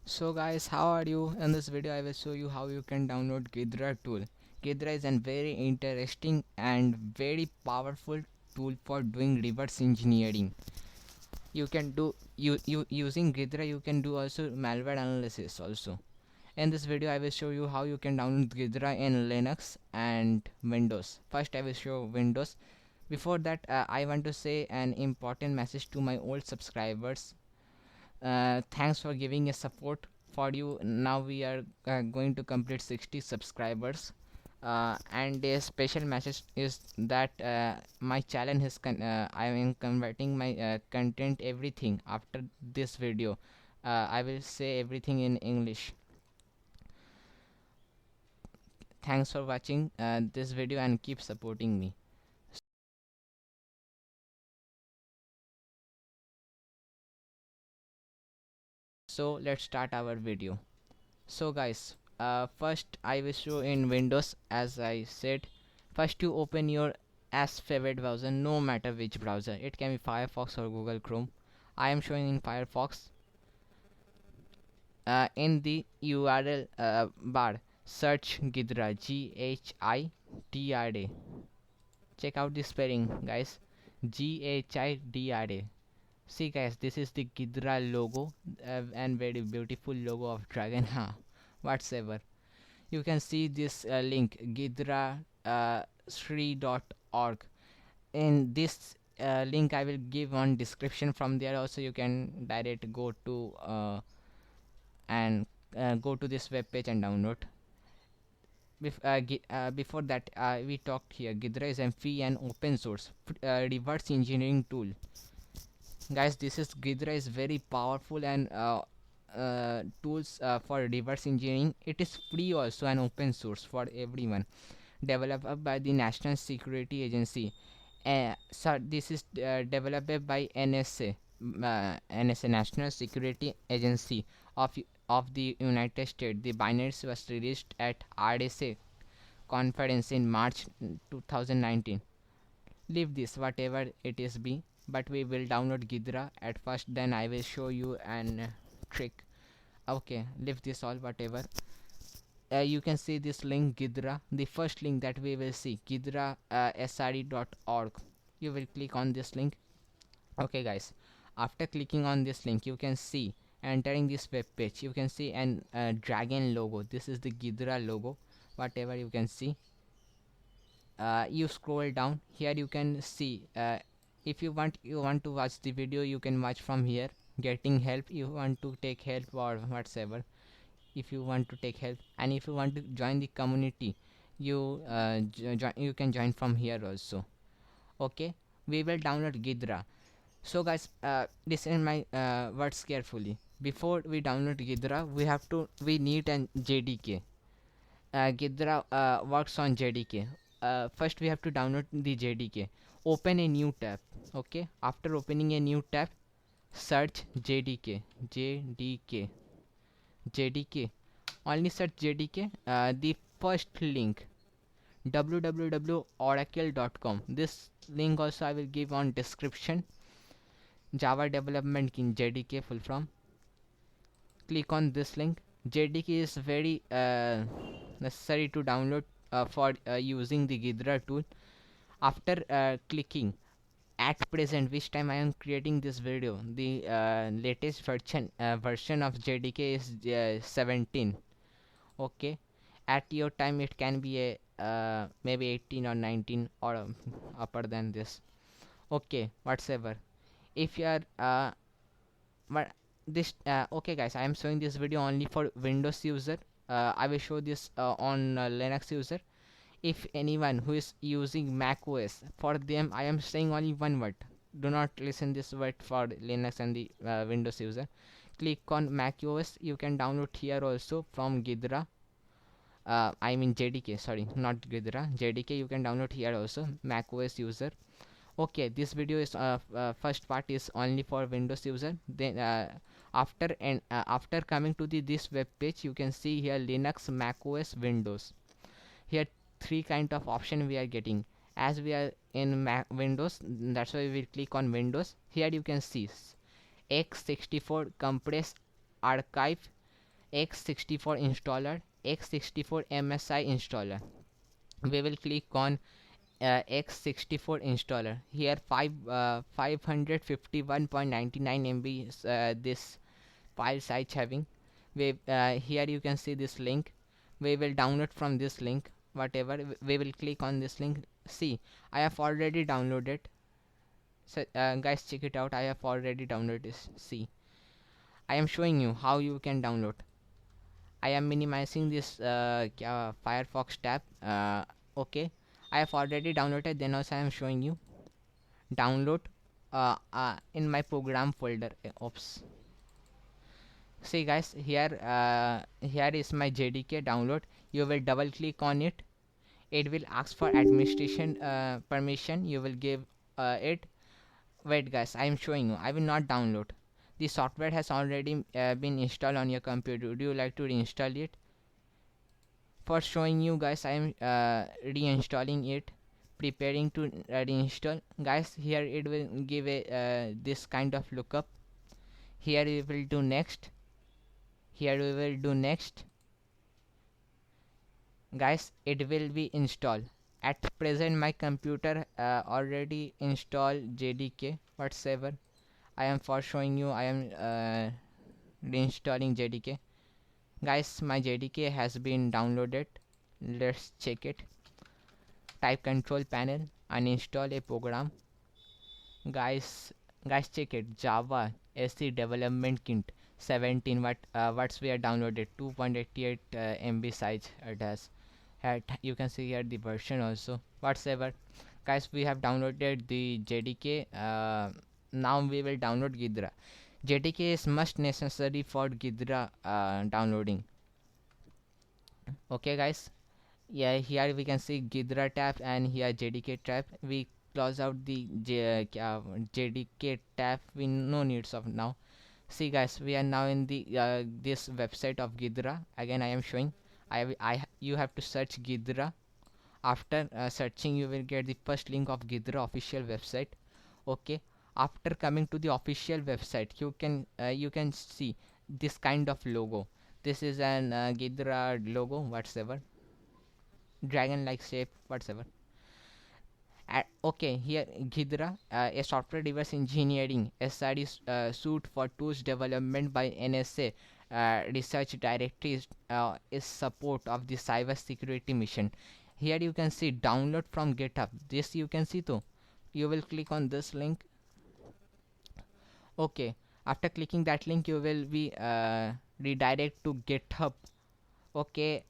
So guys, how are you? In this video I will show you how you can download Ghidra tool. Ghidra is a very interesting and very powerful tool for doing reverse engineering. You can do you using Ghidra you can do also malware analysis also. In this video I will show you how you can download Ghidra in Linux and Windows. First I will show Windows. Before that I want to say an important message to my old subscribers. Thanks for giving a support. For you now we are going to complete 60 subscribers, and a special message is that my channel is I am converting my content everything after this video. I will say everything in English. Thanks for watching this video and keep supporting me. So let's start our video. So guys, first I will show in Windows. As I said, first you open your as favorite browser, no matter which browser. It can be Firefox or Google Chrome. I am showing in Firefox. In the URL bar, search Ghidra, Ghidra. Check out the spelling, guys. Ghidra. See guys, this is the Ghidra logo, and very beautiful logo of dragon. Whatsoever. You can see this link, Ghidra Sri.org. In this link I will give on description. From there also you can direct go to and go to this web page and download. Before that, we talked here, Ghidra is a free and open source reverse engineering tool. Guys, this is Ghidra is very powerful and tools for reverse engineering. It is free also and open source for everyone, developed by the National Security Agency. So this is developed by NSA, NSA National Security Agency of the United States. The binaries was released at RSA conference in March 2019. Leave this whatever it is be, but we will download Ghidra at first, then I will show you an trick. Okay, leave this all whatever. You can see this link Ghidra, the first link that we will see, Ghidra sre.org. You will click on this link. Okay guys, after clicking on this link you can see, entering this web page, you can see an dragon logo. This is the Ghidra logo, whatever you can see. You scroll down here, you can see, if you want to watch the video, you can watch from here. Getting help, you want to take help or whatsoever. If you want to take help, and if you want to join the community, you you can join from here also. Okay, we will download Ghidra. So guys, listen my words carefully. Before we download Ghidra, we need an JDK. Ghidra works on JDK. First we have to download the JDK. Open a new tab. Okay, after opening a new tab, search JDK. JDK. Only search JDK. The first link, www.oracle.com. This link also I will give on description. Java development in JDK full form. Click on this link. JDK is very necessary to download for using the Ghidra tool. After clicking, at present which time I am creating this video, the latest version of JDK is 17. Okay, at your time it can be a maybe 18 or 19 or upper than this. Okay, whatsoever. If you are but this okay guys, I am showing this video only for Windows user. I will show this on Linux user. If anyone who is using Mac OS, for them I am saying only one word. Do not listen this word for Linux and the Windows user. Click on Mac OS. You can download here also from Ghidra. I mean JDK, sorry, not Ghidra. JDK you can download here also, Mac OS user. Okay, this video is first part is only for Windows user. Then after coming to this web page, you can see here Linux, Mac OS, Windows. Here three kind of option we are getting. As we are in Windows, that's why we will click on Windows. Here you can see x64 compress archive x64 installer, x64 MSI installer. We will click on x64 installer. Here 551.99 MB this file size having. Here you can see this link. We will download from this link whatever. We will click on this link. See, I have already downloaded. So guys, check it out. I have already downloaded this. See, I am showing you how you can download. I am minimizing this Firefox tab. Okay, I have already downloaded. Then also I am showing you download in my program folder. Oops. See guys, here is my JDK download. You will double click on it. It will ask for administration permission. You will give it. Wait guys, I am showing you. I will not download. The software has already been installed on your computer. Would you like to reinstall it? For showing you guys, I am reinstalling it, preparing to reinstall. Guys, here it will give a this kind of lookup. Here we will do next. Here we will do next. Guys, it will be installed. At present my computer already installed JDK whatsoever. I am for showing you, I am reinstalling JDK. Guys, my JDK has been downloaded. Let's check it. Type control panel, uninstall a program. Guys, check it. Java SC development kit 17. What's we are downloaded 2.88 MB size it has. You can see here the version also whatsoever. Guys, we have downloaded the JDK. Now we will download Ghidra. JDK is must necessary for Ghidra downloading. Okay guys, yeah, here we can see Ghidra tab and here JDK tab. We close out the JDK tab. We no needs of now. See guys, we are now in the this website of Ghidra. Again I am showing. You have to search Ghidra. After searching, you will get the first link of Ghidra official website. Okay, after coming to the official website, you can see this kind of logo. This is an Ghidra logo whatsoever, dragon like shape whatsoever. Okay, here Ghidra, a software device engineering SID suite for tools development by NSA research directory is support of the cyber security mission. Here you can see download from GitHub. This you can see too. You will click on this link. Okay, after clicking that link you will be redirect to GitHub. Okay,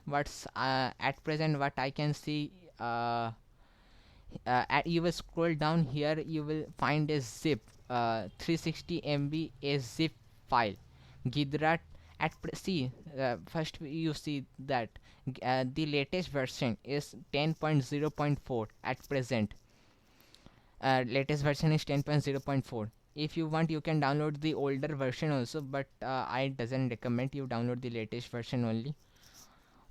what's at present what I can see, you will scroll down. Here you will find a zip 360 MB a zip file Ghidra. See, first you see that the latest version is 10.0.4 at present. Latest version is 10.0.4. If you want, you can download the older version also, but I doesn't recommend you download the latest version only.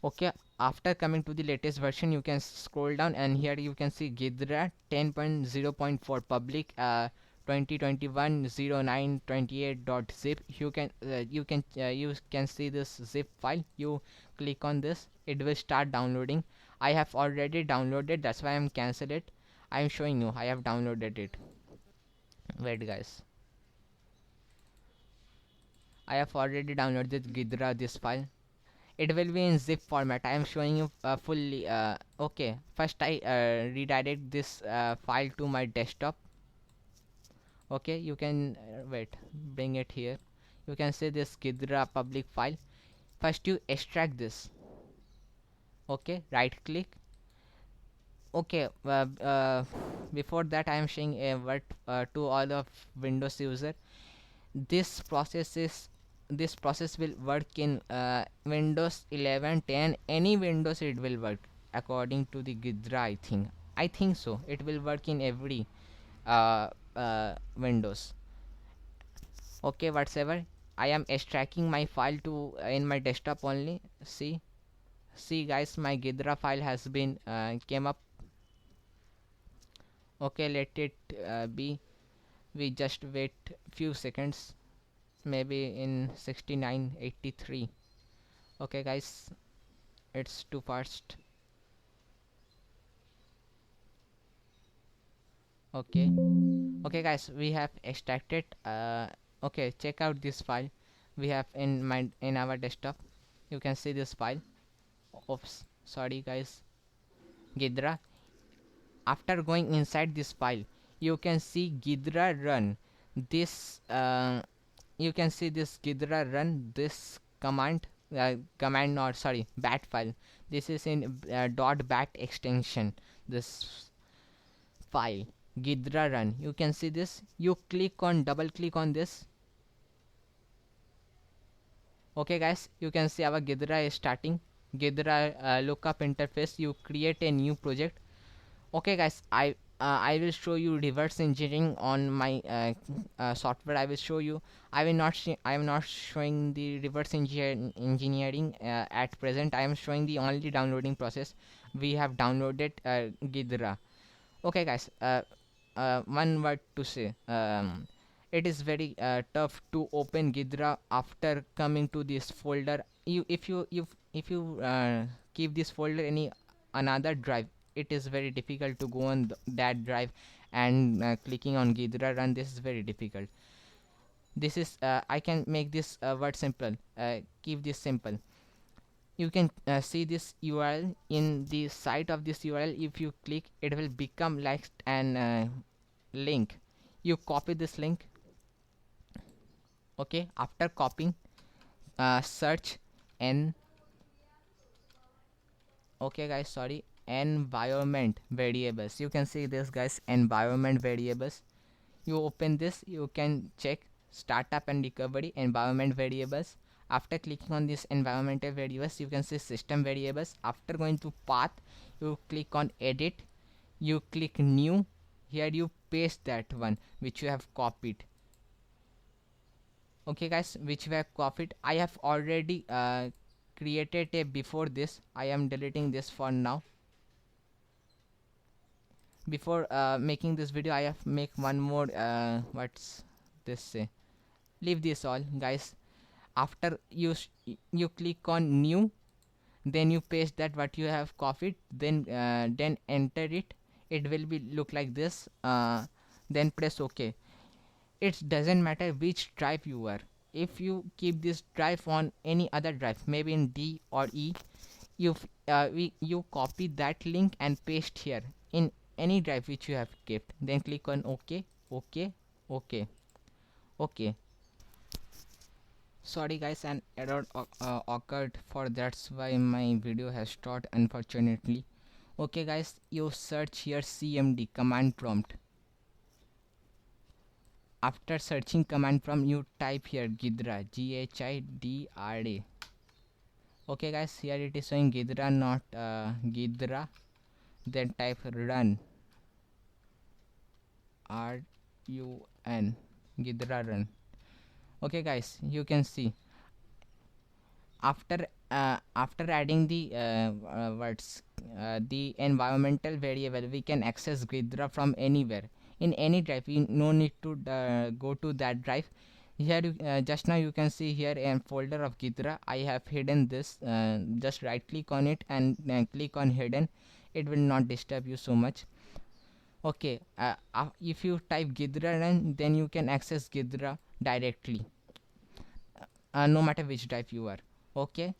Okay, after coming to the latest version, you can scroll down and here you can see Ghidra 10.0.4 public 2021-09-28.zip. You can see this zip file. You click on this, it will start downloading. I have already downloaded, that's why I'm cancel it. I am showing you I have downloaded it. Wait guys, I have already downloaded Ghidra this file. It will be in zip format. I am showing you fully. Okay, first I redirect this file to my desktop. Okay, you can wait, bring it here. You can see this Ghidra public file. First you extract this. Okay, right click. Okay, before that I am showing a word to all of Windows user. This process will work in Windows 11, 10, any Windows it will work according to the Ghidra. I think so. It will work in every Windows. Okay, whatsoever. I am extracting my file to in my desktop only. See guys, my Ghidra file has been came up. Okay, let it be. We just wait few seconds. maybe in 6983. Okay guys, it's too fast. Okay, okay guys, we have extracted. Okay, check out this file we have in our desktop. You can see this file. Oops, sorry guys. Ghidra. After going inside this file, you can see Ghidra run. This you can see this Ghidra run this command. Command, or sorry, bat file. This is in .bat extension. This file Ghidra run. You can see this. You double click on this. Okay guys, you can see our Ghidra is starting. Ghidra lookup interface. You create a new project. Okay guys, I will show you reverse engineering on my software. I will show you. I am not showing the reverse engineering at present. I am showing the only downloading process. We have downloaded Ghidra. Okay guys, one word to say. It is very tough to open Ghidra after coming to this folder. If you keep this folder any another drive, it is very difficult to go on that drive and clicking on Ghidra run. This is very difficult. This is I can make this word simple. Keep this simple. You can see this URL in the site of this URL. If you click, it will become like an link. You copy this link. Okay, after copying, search n okay guys, sorry, environment variables. You can see this guys, environment variables. You open this, you can check startup and recovery environment variables. After clicking on this environmental variables, you can see system variables. After going to path, you click on edit, you click new. Here you paste that one which you have copied. Okay guys, which we have copied. I have already created a before this. I am deleting this for now. Before making this video, I have make one more what's this say, leave this all guys. After you click on new, then you paste that what you have copied, then enter it. It will be look like this. Then press ok. It doesn't matter which drive you are. If you keep this drive on any other drive, maybe in D or E, you copy that link and paste here in any drive which you have kept. Then click on ok, ok, ok, ok. Sorry guys, an error occurred, for that's why my video has stopped unfortunately. Okay guys, you search here cmd command prompt. After searching command prompt, you type here Ghidra, Ghidra. Okay guys, here it is showing Ghidra, not Ghidra. Then type run, RUN, Ghidra run. Okay guys, you can see after adding the words the environmental variable, we can access Ghidra from anywhere in any drive. You no need to go to that drive. Here just now you can see here a folder of Ghidra. I have hidden this. Just right click on it and click on hidden. It will not disturb you so much. Okay, if you type Ghidra run, then you can access Ghidra directly, no matter which drive you are. Okay,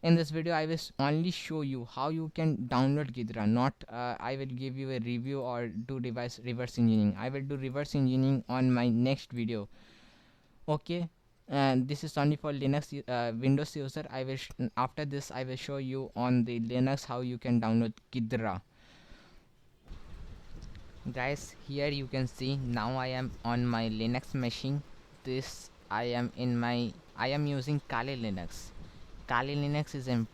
in this video I will only show you how you can download Ghidra, not I will give you a review or do reverse engineering. I will do reverse engineering on my next video. Okay, and this is only for Linux Windows user. After this I will show you on the Linux how you can download Ghidra. Guys, here you can see now I am on my Linux machine. This I am using Kali Linux. Kali Linux is a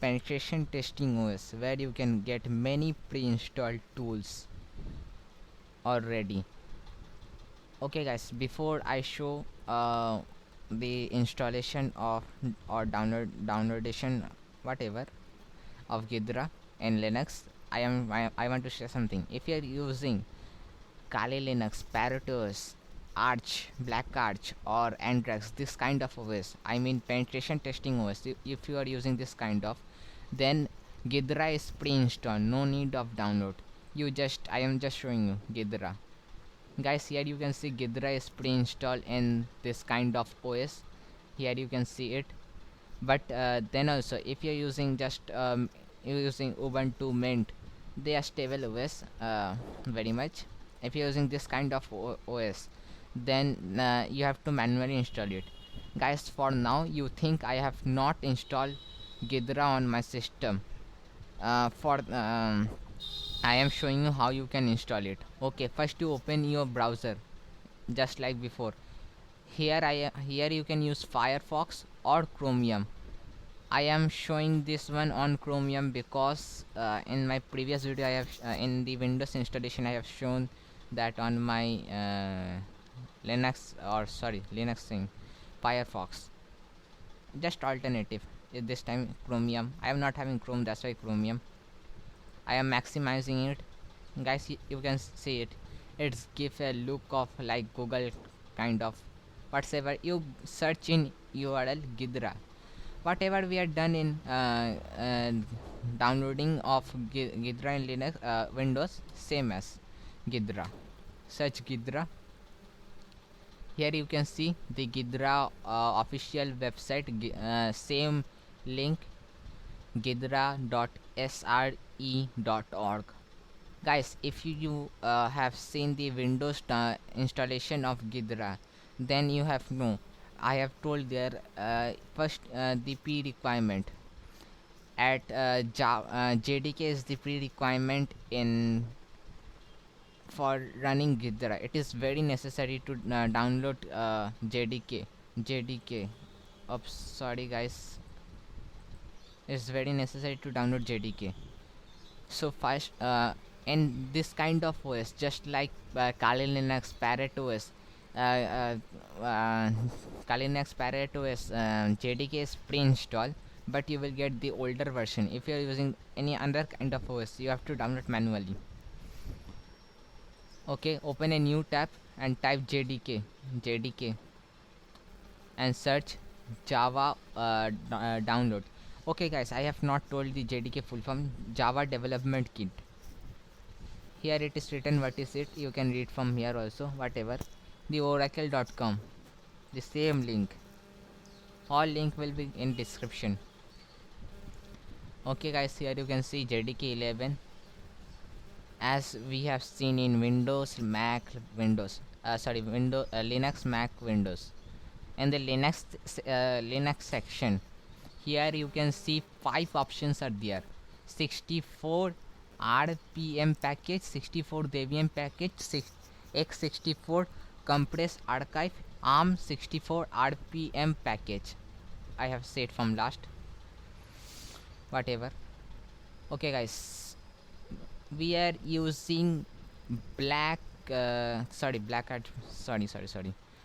penetration testing OS where you can get many pre-installed tools already. Okay guys, before I show the installation of or downloadation whatever of Ghidra and Linux, I want to share something. If you are using Kali Linux, Paratos, Arch, Black Arch, or Andrax, this kind of OS, I mean penetration testing OS, if you are using this kind of, then Ghidra is pre-installed, no need of download. I am just showing you Ghidra. Guys, here you can see Ghidra is pre-installed in this kind of OS. Here you can see it. But then also, if you're using you're using Ubuntu Mint, they are stable OS very much. If you're using this kind of OS, then you have to manually install it. Guys, for now you think I have not installed Ghidra on my system. For I am showing you how you can install it. Okay, first you open your browser, just like before. Here you can use Firefox or Chromium. I am showing this one on Chromium because in my previous video I have in the Windows installation I have shown that on my Linux thing, Firefox. Just alternative. This time Chromium. I am not having Chrome, that's why Chromium. I am maximizing it. Guys, you can see it. It's give a look of like Google kind of. Whatever you search in URL Ghidra, whatever we are done in downloading of Ghidra in Linux Windows, same as Ghidra. Search Ghidra. Here you can see the Ghidra official website, same link, ghidra.sre.org. Guys, if you have seen the Windows installation of Ghidra, then you have no. I have told there first the pre-requirement at JDK is the pre-requirement in for running Ghidra. It is very necessary to download JDK. Oops, sorry guys. It's very necessary to download JDK. So first, in this kind of OS, just like Kali Linux, Parrot OS, Kali Linux, Parrot OS, JDK is pre-installed, but you will get the older version. If you are using any other kind of OS, you have to download manually. Okay, open a new tab and type JDK, and search Java download. Okay guys, I have not told the JDK full form, Java Development Kit. Here it is written what is it, you can read from here also, whatever. The oracle.com, the same link, all link will be in description. Okay guys, here you can see JDK 11, as we have seen in Windows, Mac, Linux, Mac, Windows. And the Linux section, here you can see 5 options are there: 64 RPM package, 64 Debian package, x64 compressed archive, ARM 64 RPM package. I have said from last, whatever. Okay guys, we are using black hat, sorry,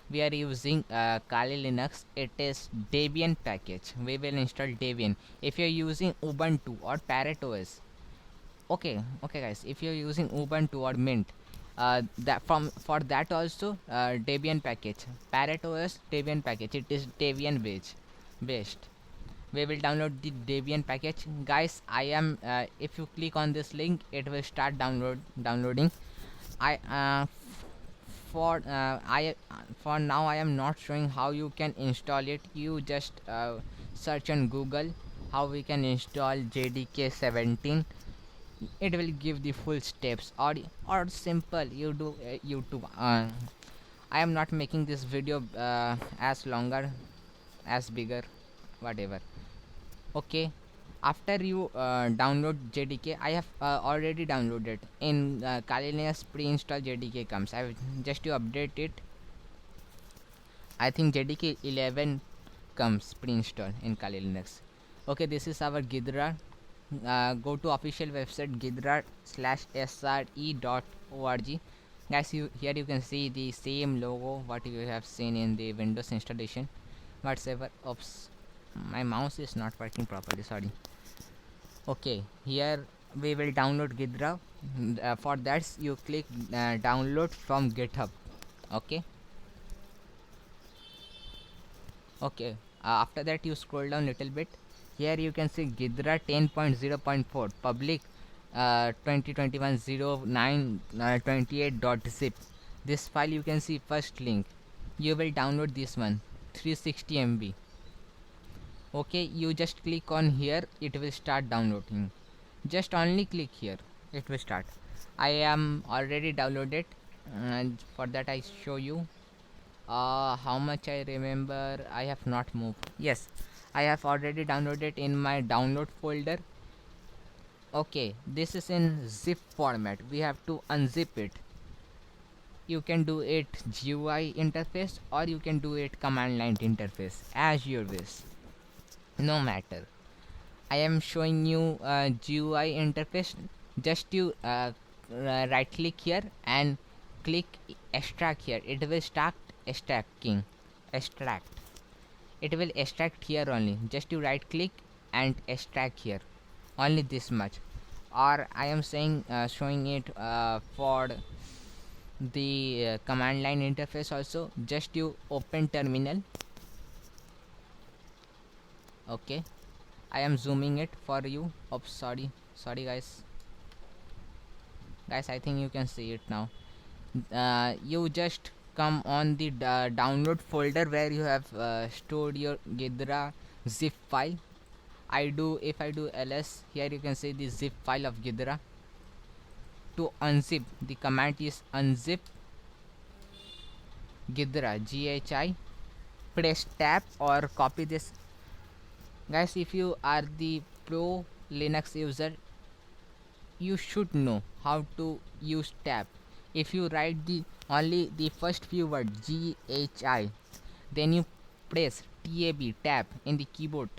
we are using Kali Linux. It is Debian package. We will install Debian. If you are using Ubuntu or Parrot OS, okay guys, if you are using Ubuntu or Mint, that for that also Debian package, Parrot OS Debian package, it is Debian based. We will download the Debian package. Guys, I am if you click on this link, it will start downloading. I for now I am not showing how you can install it. You just search on Google how we can install JDK 17. It will give the full steps, or simple you do YouTube. I am not making this video as longer, as bigger, whatever. Okay, after you download JDK, I have already downloaded in Kali Linux. Pre-install JDK comes. I will just to update it. I think JDK 11 comes pre-install in Kali Linux. Okay, this is our Ghidra. Go to official website ghidra/sre.org. Guys, here you can see the same logo what you have seen in the Windows installation. Whatever. Oops, my mouse is not working properly, sorry. Okay, here we will download Ghidra. For that you click download from GitHub. Okay, Okay, after that you scroll down little bit. Here you can see Gidra 10.0.4 public 2021 09 28.zip. This file you can see first link. You will download this one 360 MB. Okay, you just click on here, it will start downloading. Just only click here, it will start. I am already downloaded, and for that I show you. How much I remember, I have not moved. Yes, I have already downloaded in my download folder. Okay, this is in zip format. We have to unzip it. You can do it GUI interface or you can do it command line interface as your wish. No matter. I am showing you GUI interface. Just you right click here and click extract here. It will start extracting. Extract. It will extract here only. Just you right click and extract here. Only this much. Or I am saying showing it for the command line interface also. Just you open terminal. Okay, I am zooming it for you. Oops, sorry guys, I think you can see it now. You just come on the download folder where you have stored your Gidra zip file. If I do ls, here you can see the zip file of Gidra. To unzip, the command is unzip Gidra GHI. Press tab or copy this. Guys, if you are the pro Linux user, you should know how to use tab. If you write the only the first few words GHI, then you press tab in the keyboard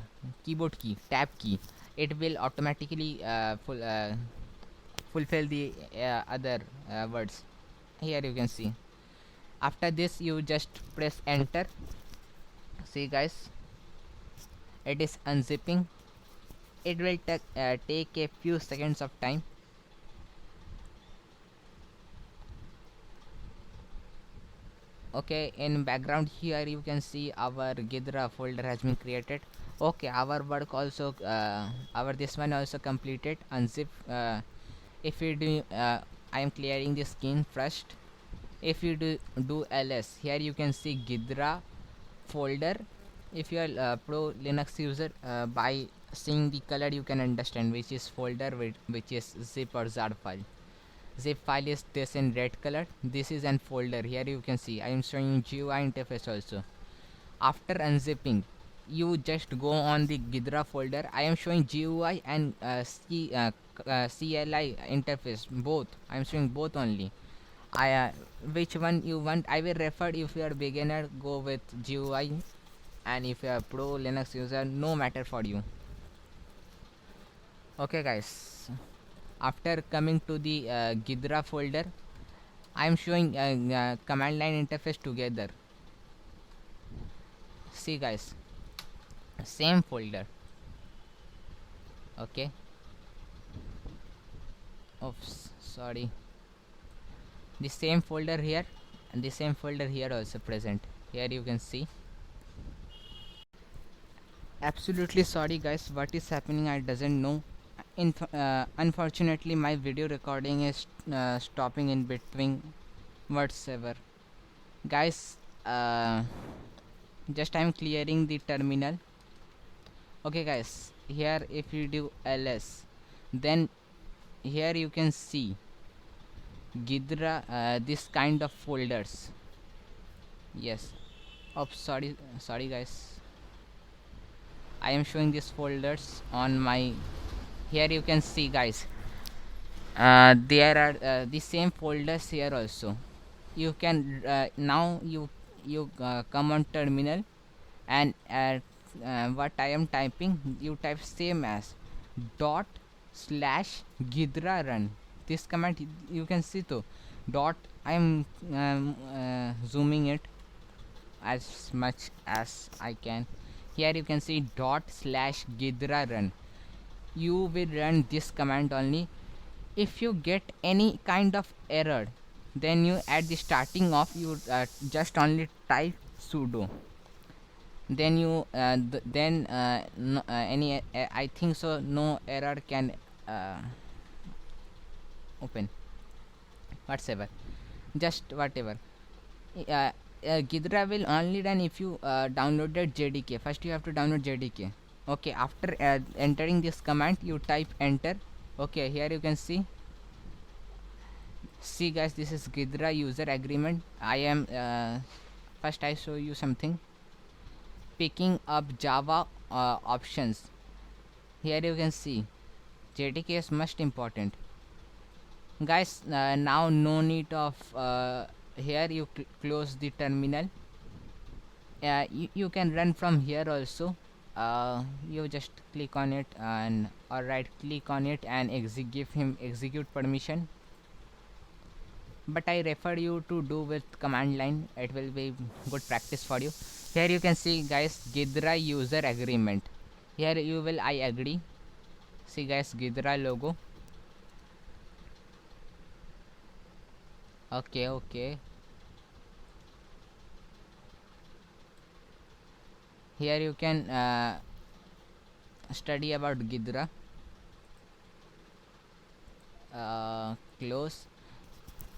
key, tab key, it will automatically fulfill the other words. Here you can see. After this you just press enter. See guys, it is unzipping. It will take a few seconds of time. Okay, in background here you can see our Gidra folder has been created. Okay, our work also our this one also completed. Unzip. If you do I am clearing the screen first. If you do ls, here you can see Gidra folder. If you are pro Linux user, by seeing the color you can understand which is folder, which is zip or zar file. Zip file is this in red color. This is an folder. Here you can see I am showing GUI interface also. After unzipping, you just go on the Gidra folder. I am showing GUI and CLI interface, both. I am showing both only. Which one you want, I will refer. If you are beginner, go with GUI, and if you are pro Linux user, no matter for you. Okay guys, after coming to the Gidra folder, I am showing command line interface together. See guys, same folder. Okay, oops, sorry. The same folder here and the same folder here also present. Here you can see. Absolutely sorry guys, what is happening I doesn't know. Unfortunately my video recording is stopping in between whatsoever. Guys, just I'm clearing the terminal. Okay guys, here if you do ls, then here you can see Gidra this kind of folders. Yes. Oh, sorry guys, I am showing these folders on my. Here you can see guys, there are the same folders here also. You can now you come on terminal, and what I am typing, you type same as dot slash Gidra run. This command you can see too. Dot, I am zooming it as much as I can. Here you can see dot slash Gidra run. You will run this command only. If you get any kind of error, then you at the starting of you just only type sudo. then you then no, any I think so no error can uh, open whatsoever, just whatever. Ghidra will only run if you downloaded JDK. First you have to download JDK. Okay, after entering this command you type enter. Okay, here you can see guys, this is Ghidra user agreement. I am first I show you something, picking up Java options. Here you can see JDK is most important, guys. Now no need of here you close the terminal. You can run from here also. You just click on it and or right click on it and give him execute permission, but I refer you to do with command line. It will be good practice for you. Here you can see guys, Ghidra user agreement. Here you will I agree. See guys, Ghidra logo. Okay, okay. Here you can study about Ghidra. Close.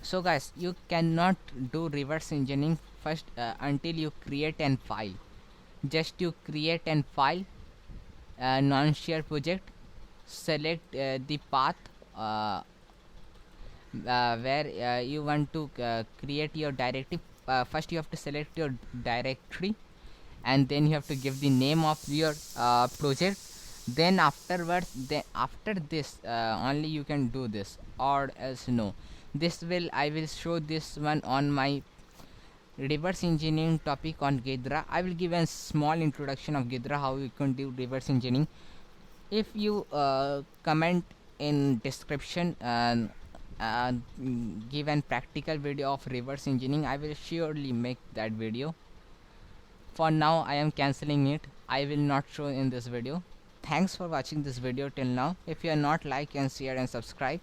So guys, you cannot do reverse engineering first until you create an file. Just you create an file, non-share project, select the path where you want to create your directory. First you have to select your directory, and then you have to give the name of your project. Then afterwards, then after this only you can do this, or else no. This will I will show this one on my reverse engineering topic on Ghidra. I will give a small introduction of Ghidra, how you can do reverse engineering. If you comment in description uh, give an practical video of reverse engineering, I will surely make that video. For now I am cancelling it. I will not show in this video. Thanks for watching this video till now. If you are not, like and share and subscribe,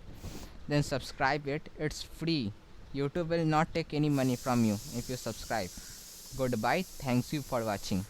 then subscribe it. It's free. YouTube will not take any money from you if you subscribe. Goodbye. Thanks you for watching.